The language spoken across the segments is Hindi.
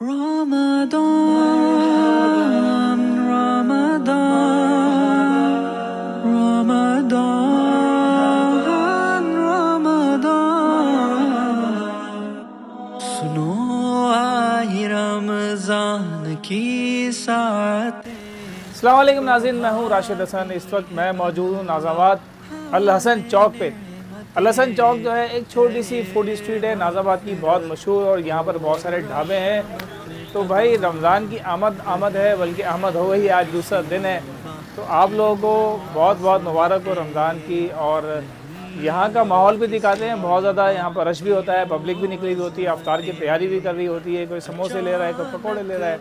Ramadan, Ramadan, Ramadan, Ramadan. सुनो आए रमजान की साथ। अस्सलाम वालेकुम नाज़रीन, मैं हूँ राशिद हसन। इस वक्त मैं मौजूद हूँ नाज़ाबाद अल हसन चौक पे। अल हसन चौक जो है एक छोटी सी फूड स्ट्रीट है नाज़ाबाद की, बहुत मशहूर, और यहाँ पर बहुत सारे ढाबे हैं। तो भाई रमज़ान की आमद है, बल्कि आमद हो गई, आज दूसरा दिन है। तो आप लोगों को बहुत बहुत मुबारक हो रमज़ान की। और यहाँ का माहौल भी दिखाते हैं, बहुत ज़्यादा यहाँ पर रश भी होता है, पब्लिक भी निकली हुई होती है, अफ्तार की तैयारी भी कर रही होती है। कोई समोसे ले रहा है, कोई पकौड़े ले रहा है,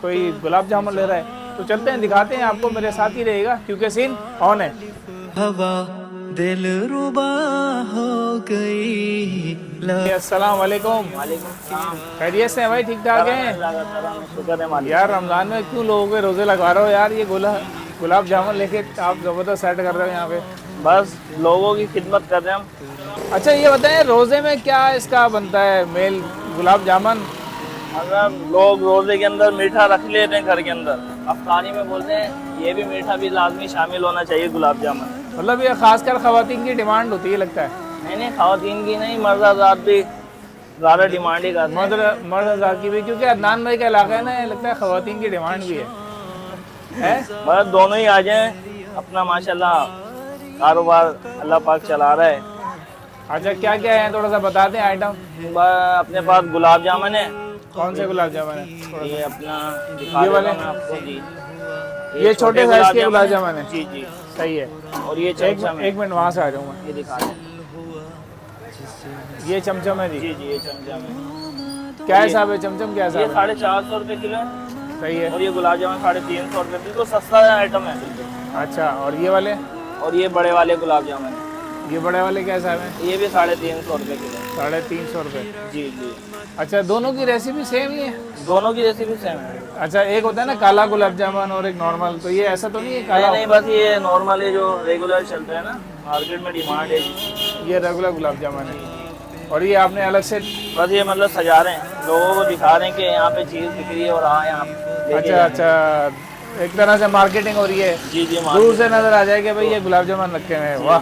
कोई गुलाब जामुन ले रहा है। तो चलते हैं, दिखाते हैं आपको, मेरे साथ ही रहेगा क्योंकि सीन ऑन है। हवा दिल रुबा हो गई। अस्सलाम वालेकुम। खैरियत से हैं भाई? ठीक ठाक हैं यार? रमज़ान में क्यों लोगों के रोज़े लगवा रहे हो यार? ये गुलाब जामुन लेके आप ज़बरदस्त सेट कर रहे हो यहाँ पे। बस लोगों की खिदमत कर रहे हैं हम। अच्छा ये बताएं, रोज़े में क्या इसका बनता है मेल? गुलाब जामुन। अगर लोग रोजे के अंदर मीठा रख लेते हैं घर के अंदर, अफ्तारी में बोलते हैं ये भी मीठा भी लाजमी शामिल होना चाहिए गुलाब जामुन। मतलब ये खासकर ख़वातीन की डिमांड होती है लगता है। नहीं, खवातीन की नहीं, मर्द हज़रात भी ज़्यादा डिमांड ही करते हैं। मर्द हज़ार की भी, क्योंकि अदनान भाई का इलाका है ना, लगता है ख़वातीन की डिमांड भी है? बस दोनों ही आ जाएं, अपना माशाल्लाह कारोबार अल्लाह पाक चला रहा है। अच्छा क्या क्या है, थोड़ा सा बता दें आइटम। अपने पास गुलाब जामुन है। कौन से गुलाब जामुन है? ये अपना ये वाले? आपको जी, ये छोटे साइज के गुलाब जामुन है। जी जी। सही है। और ये चमचम है, एक मिनट वहाँ से आ जाऊँगा। ये दिखा दें। ये चमचम है जी। जी जी, ये चमचम है। क्या हिसाब है चमचम? क्या ये हिसाब है? 450 रुपये किलो है। सही है। और ये गुलाब जामुन 350 रुपये, बिल्कुल सस्ता आइटम है बिल्कुल। अच्छा, और ये वाले? और ये बड़े वाले गुलाब जामुन है, ये बड़े वाले क्या हिसाब है? ये भी 350 रुपये किलो। 350 रुपये। जी जी, अच्छा, दोनों की रेसिपी सेम ही है? दोनों की रेसिपी सेम है। अच्छा, एक होता है ना काला गुलाब जामुन और एक नॉर्मल, तो ये ऐसा तो नहीं है काला? नहीं, बस ये नॉर्मल है जो रेगुलर चलता है ना, मार्केट में डिमांड है। ये रेगुलर गुलाब जामुन है। और ये आपने अलग से? बस ये मतलब सजा रहे हैं, लोगों को दिखा रहे हैं कि यहाँ पे चीज़ बिक रही है और हाँ यहाँ पे। अच्छा अच्छा, एक तरह से मार्केटिंग हो रही है। जी जी, दूर से नजर आ जाए कि भाई ये गुलाब जामुन रखे हुए हैं। वाह।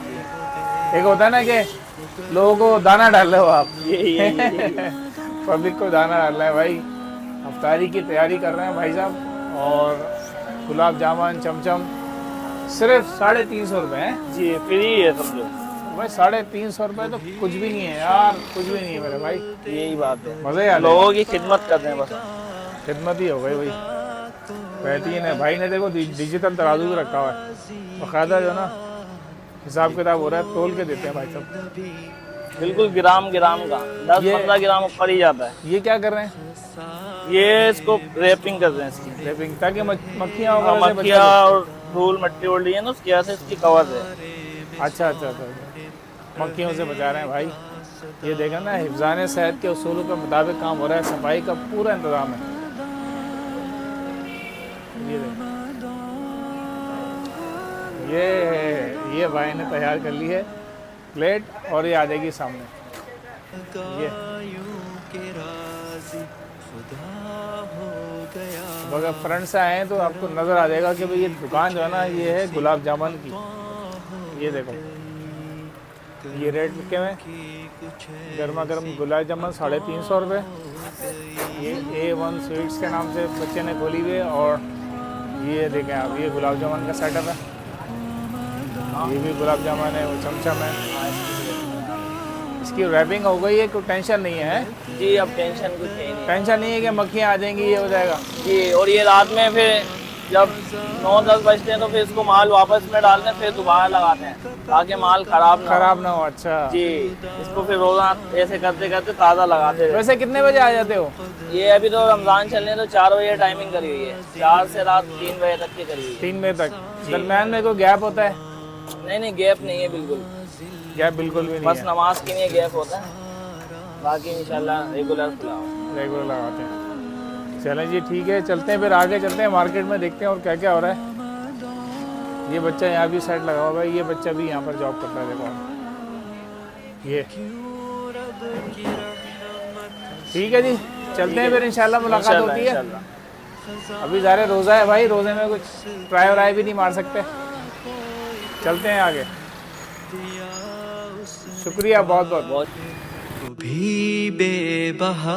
एक होता है ना कि लोगों को दाना डाल रहे हो आप। ये पब्लिक को दाना डाल रहे हैं भाई। अफ्तारी की तैयारी कर रहे हैं भाई साहब। और गुलाब जामुन चमचम सिर्फ 350 रुपये हैं जी, फ्री है समझो भाई। 350 रुपये तो कुछ भी नहीं है यार, कुछ भी नहीं है मेरे भाई। यही बात है, मज़े आ लोगों की खिदमत कर रहे हैं बस। खिदमत ही हो गई भाई। बेहतरीन है भाई ने, देखो डिजिटल तराजू भी रखा हुआ है बाकायदा, जो ना हिसाब किताब हो रहा है, तोल के देते हैं भाई साहब। बिल्कुल ग्राम का 10-15 ग्राम ऊपर ही जाता है। ये क्या कर रहे हैं? ये इसको रैपिंग कर रहे हैं इसकी, रैपिंग, ताकि मक्खियाँ मक्खियाँ और धूल मट्टी उड़ रही है ना, उसकी वजह से इसकी कवर है। अच्छा अच्छा अच्छा, मक्खियों से बचा रहे हैं भाई। ये देखा ना, हिफ्ज़ान सेहत के उसूलों के मुताबिक काम हो रहा है, सफाई का पूरा इंतज़ाम है। ये देखो, ये भाई ने तैयार कर ली है प्लेट, और ये आ जाएगी सामने। ये अगर फ्रंट से आए तो आपको नज़र आ जाएगा कि भाई ये दुकान जो है ना, ये है गुलाब जामुन की। ये देखो, ये रेट लिखे हुए, गर्मा गर्म गुलाब जामुन 350 रुपये। ये A1 स्वीट्स के नाम से बच्चे ने खोली हुई है। और ये देखें आप, ये गुलाब जामुन का सेटअप है। ये भी गुलाब जामुन है, वो चमचम है। इसकी रैपिंग हो गई है, कोई टेंशन नहीं है जी, अब टेंशन कुछ है नहीं। टेंशन नहीं है कि मक्खियाँ आ जाएंगी, ये हो जाएगा जी। और ये रात में फिर जब 9-10 बजते हैं तो फिर इसको माल वापस में डालते हैं, फिर दोबारा लगाते हैं ताकि माल खराब ना हो। अच्छा जी। इसको फिर रोजाना ऐसे करते करते ताज़ा लगाते हैं। वैसे कितने बजे आ जाते हो? ये अभी तो रमज़ान चलने तो 4 बजे टाइमिंग करी हुई है, 4 से रात 3 बजे तक की करी हुई है। 3 बजे तक? दरम्यान में कोई गैप होता है? नहीं, गैप नहीं है, बिल्कुल गैप बिल्कुल भी नहीं बस है। नमाज के लिए गैप होता है, बाकी इंशाल्लाह रेगुलर रेगुलर लगाते हैं। चलें जी, ठीक है, चलते हैं फिर आगे, चलते हैं मार्केट में, देखते हैं और क्या क्या हो रहा है। ये बच्चा यहाँ भी साइड लगा हुआ है, ये बच्चा भी यहाँ पर जॉब करता है, देखो। ये ठीक है जी, चलते हैं फिर इंशाल्लाह मुलाकात इंशाल्लाह, होती है। इंशाल्लाह। अभी ज़ाहिर रोज़ा है भाई, रोज़े में कुछ ट्राई और आए भी नहीं मार सकते। चलते हैं आगे। शुक्रिया बहुत बहुत। भी बेबहा